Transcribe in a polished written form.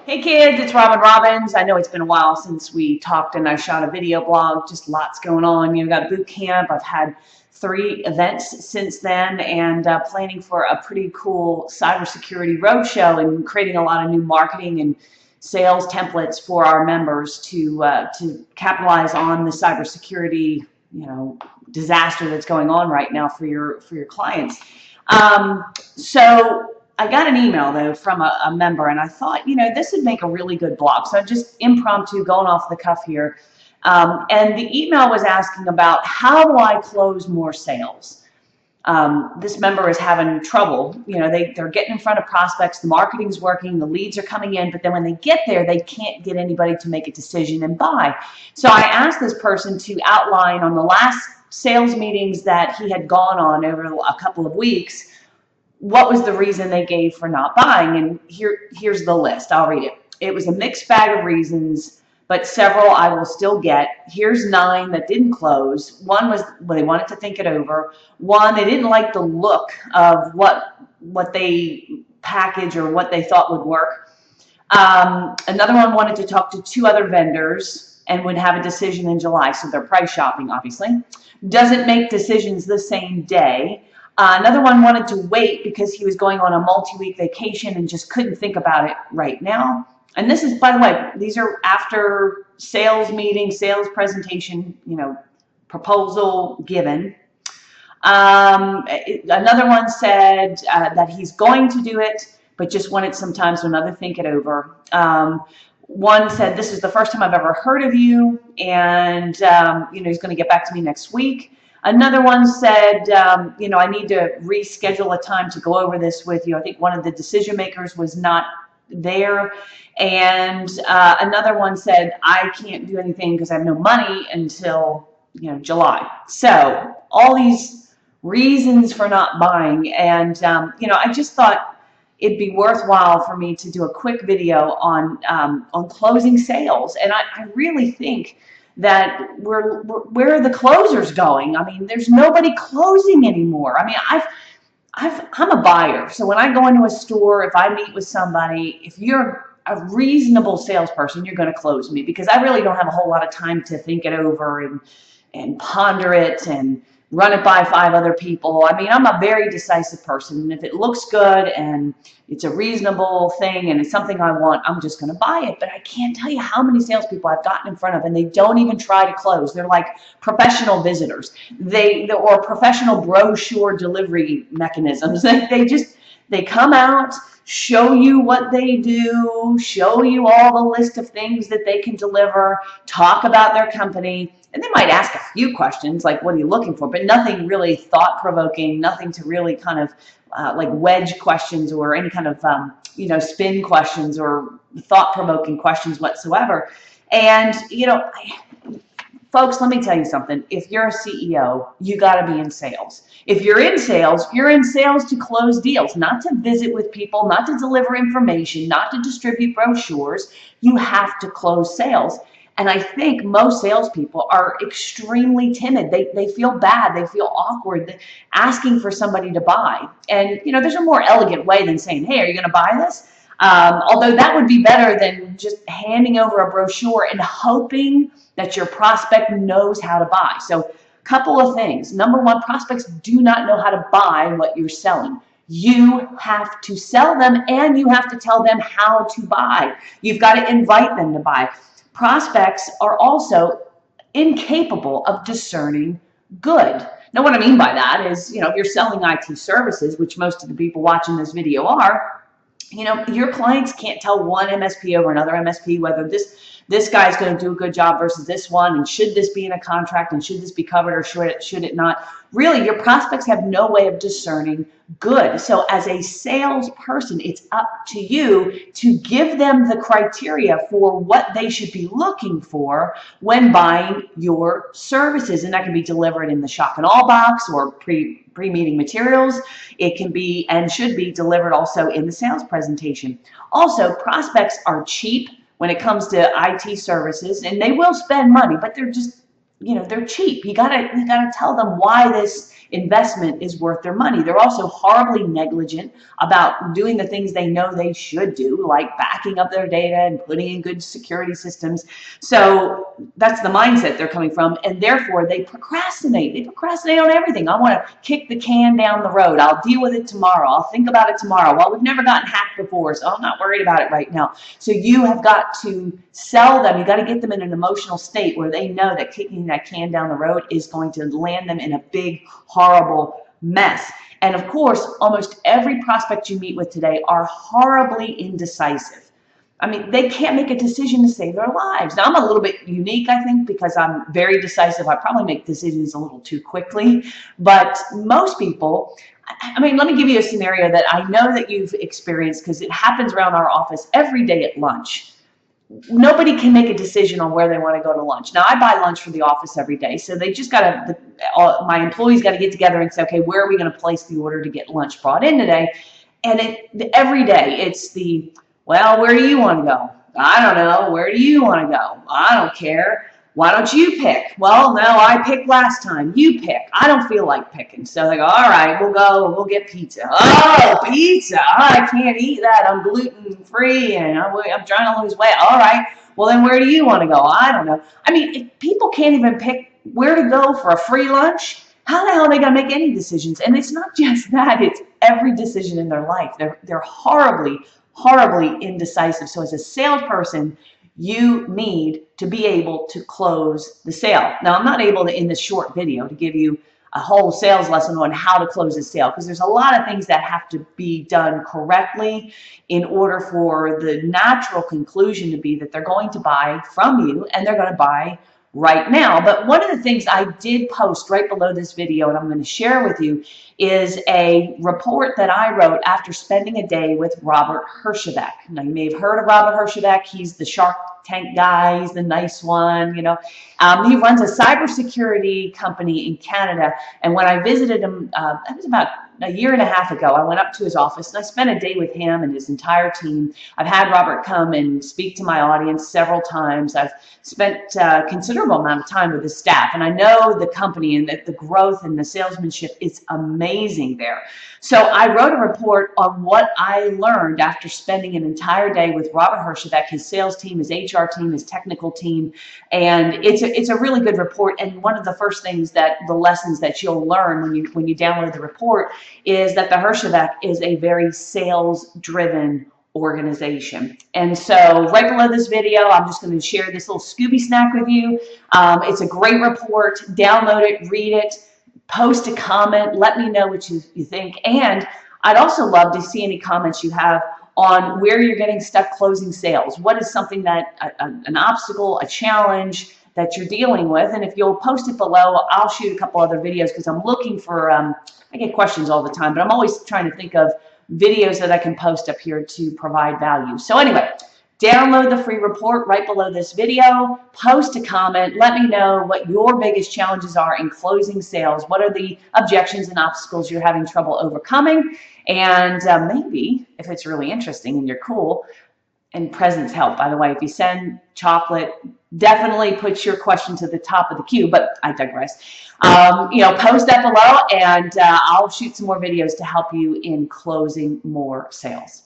Hey kids, it's Robin Robbins. I know it's been a while since we talked and I shot a video blog, just lots going on. You've got boot camp. I've had 3 events since then and planning for a pretty cool cybersecurity roadshow and creating a lot of new marketing and sales templates for our members to capitalize on the cybersecurity, disaster that's going on right now for your clients. So I got an email though from a member, and I thought, this would make a really good blog. So just impromptu, going off the cuff here. And the email was asking about how do I close more sales? This member is having trouble. They're getting in front of prospects, the marketing's working, the leads are coming in, but then when they get there, they can't get anybody to make a decision and buy. So I asked this person to outline on the last sales meetings that he had gone on over a couple of weeks, what was the reason they gave for not buying? And here's the list. I'll read it. It was a mixed bag of reasons, but several I will still get. Here's 9 that didn't close. 1 was they wanted to think it over. 1, they didn't like the look of what they package or what they thought would work. Another one wanted to talk to 2 other vendors and would have a decision in July. So they're price shopping, obviously. Doesn't make decisions the same day. Another one wanted to wait because he was going on a multi-week vacation and just couldn't think about it right now. And this is, by the way, these are after sales meeting, sales presentation, proposal given. Another one said that he's going to do it, but just wanted some time so another think it over. One said, this is the first time I've ever heard of you, and he's going to get back to me next week. Another one said, I need to reschedule a time to go over this with you. I think one of the decision makers was not there. And another one said, I can't do anything because I have no money until, July. So all these reasons for not buying. And, I just thought it'd be worthwhile for me to do a quick video on closing sales. And I really think that where are the closers going? I mean, there's nobody closing anymore. I mean, I'm a buyer. So when I go into a store, if I meet with somebody, if you're a reasonable salesperson, you're going to close me because I really don't have a whole lot of time to think it over and ponder it and run it by 5 other people. I mean, I'm a very decisive person. And if it looks good and it's a reasonable thing and it's something I want, I'm just going to buy it. But I can't tell you how many salespeople I've gotten in front of and they don't even try to close. They're like professional visitors. Or professional brochure delivery mechanisms. They come out, show you what they do, show you all the list of things that they can deliver, talk about their company. And they might ask a few questions like, what are you looking for? But nothing really thought-provoking, nothing to really kind of like wedge questions or any kind of, spin questions or thought-provoking questions whatsoever. And, folks, let me tell you something. If you're a CEO, you got to be in sales. If you're in sales to close deals, not to visit with people, not to deliver information, not to distribute brochures. You have to close sales. And I think most salespeople are extremely timid. They feel bad. They feel awkward asking for somebody to buy. And, there's a more elegant way than saying, hey, are you going to buy this? Although that would be better than just handing over a brochure and hoping that your prospect knows how to buy. So a couple of things. Number 1, prospects do not know how to buy what you're selling. You have to sell them and you have to tell them how to buy. You've got to invite them to buy. Prospects are also incapable of discerning good. Now, what I mean by that is, if you're selling IT services, which most of the people watching this video are, your clients can't tell one MSP over another MSP whether this guy's going to do a good job versus this one, and should this be in a contract, and should this be covered or should it not? Really, your prospects have no way of discerning good. So as a salesperson, it's up to you to give them the criteria for what they should be looking for when buying your services. And that can be delivered in the shock and awe box or pre-meeting materials. It can be and should be delivered also in the sales presentation. Also, prospects are cheap when it comes to IT services, and they will spend money, but they're just, they're cheap. You gotta tell them why this investment is worth their money. They're also horribly negligent about doing the things they know they should do, like backing up their data and putting in good security systems. So that's the mindset they're coming from, and therefore they procrastinate. They procrastinate on everything. I want to kick the can down the road. I'll deal with it tomorrow. I'll think about it tomorrow. Well, we've never gotten hacked before, so I'm not worried about it right now. So you have got to sell them. You got to get them in an emotional state where they know that kicking that can down the road is going to land them in a big, horrible mess. And of course, almost every prospect you meet with today are horribly indecisive. I mean, they can't make a decision to save their lives. Now, I'm a little bit unique, I think, because I'm very decisive. I probably make decisions a little too quickly. But most people, I mean, let me give you a scenario that I know that you've experienced because it happens around our office every day at lunch. Nobody can make a decision on where they want to go to lunch. Now, I buy lunch for the office every day, so they just got to, my employees got to get together and say, okay, where are we going to place the order to get lunch brought in today? And every day it's the, well, where do you want to go? I don't know. Where do you want to go? I don't care. Why don't you pick? Well, no, I picked last time. You pick. I don't feel like picking. So they go, all right, we'll get pizza. Oh, pizza. I can't eat that. I'm gluten-free and I'm trying to lose weight. All right. Well, then where do you want to go? I don't know. I mean, if people can't even pick where to go for a free lunch, how the hell are they going to make any decisions? And it's not just that. It's every decision in their life. They're horribly indecisive. So as a salesperson, you need to be able to close the sale. Now, I'm not able to, in this short video, to give you a whole sales lesson on how to close a sale because there's a lot of things that have to be done correctly in order for the natural conclusion to be that they're going to buy from you and they're going to buy right now. But one of the things I did post right below this video and I'm going to share with you is a report that I wrote after spending a day with Robert Herjavec. Now, you may have heard of Robert Herjavec. He's the Shark Tank guy. He's the nice one, you know. He runs a cybersecurity company in Canada. And when I visited him, it was about a year and a half ago, I went up to his office and I spent a day with him and his entire team. I've had Robert come and speak to my audience several times. I've spent a considerable amount of time with his staff, and I know the company and that the growth and the salesmanship is amazing there. So I wrote a report on what I learned after spending an entire day with Robert Herjavec, his sales team, his HR team, his technical team, and it's a really good report. And one of the first things that the lessons that you'll learn when you download the report is that the Herjavec is a very sales-driven organization. And so right below this video, I'm just going to share this little Scooby snack with you. It's a great report. Download it, read it, post a comment, let me know what you think. And I'd also love to see any comments you have on where you're getting stuck closing sales. What is something that, an obstacle, a challenge that you're dealing with? And if you'll post it below, I'll shoot a couple other videos because I'm looking for, I get questions all the time, but I'm always trying to think of videos that I can post up here to provide value. So anyway, download the free report right below this video, post a comment, let me know what your biggest challenges are in closing sales. What are the objections and obstacles you're having trouble overcoming? And maybe, if it's really interesting and you're cool, and presents help, by the way. If you send chocolate, definitely put your question to the top of the queue, but I digress. Post that below and I'll shoot some more videos to help you in closing more sales.